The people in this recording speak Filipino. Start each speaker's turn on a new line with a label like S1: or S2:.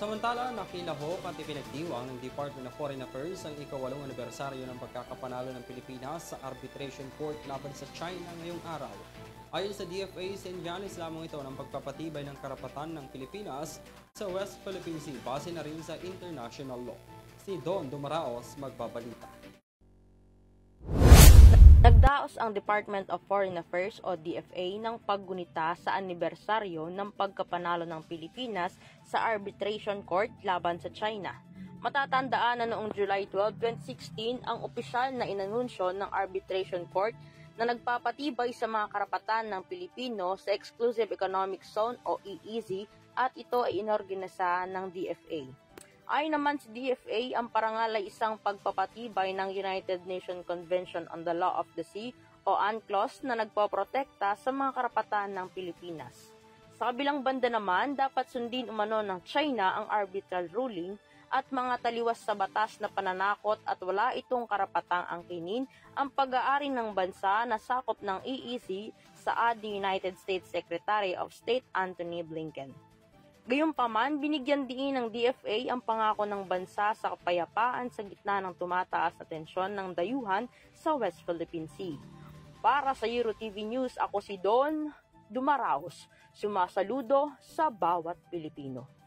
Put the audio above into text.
S1: Samantala, nakilahok at ipinagdiwang ng Department of Foreign Affairs ang ika-8 anibersaryo ng pagkakapanalo ng Pilipinas sa Arbitration Court laban sa China ngayong araw. Ayon sa DFA, senyales lamang ito ng pagpapatibay ng karapatan ng Pilipinas sa West Philippine Sea base na rin sa international law. Si Don Dumaraos magbabalita.
S2: Nagdaos ang Department of Foreign Affairs o DFA ng paggunita sa anibersaryo ng pagkapanalo ng Pilipinas sa Arbitration Court laban sa China. Matatandaan na noong July 12, 2016 ang opisyal na inanunsyo ng Arbitration Court na nagpapatibay sa mga karapatan ng Pilipino sa Exclusive Economic Zone o EEZ at ito ay inorganisa ng DFA. Ayon naman sa DFA, ang parangal ay isang pagpapatibay ng United Nations Convention on the Law of the Sea o UNCLOS na nagpoprotekta sa mga karapatan ng Pilipinas. Sa kabilang banda naman, dapat sundin umano ng China ang arbitral ruling at mga taliwas sa batas na pananakot at wala itong karapatang angkinin ang pag-aari ng bansa na sakop ng EEZ sa United States Secretary of State Antony Blinken. Gayunpaman, binigyan din ng DFA ang pangako ng bansa sa kapayapaan sa gitna ng tumataas na tensyon ng dayuhan sa West Philippine Sea. Para sa EuroTV News, ako si Don Dumaraos, sumasaludo sa bawat Pilipino.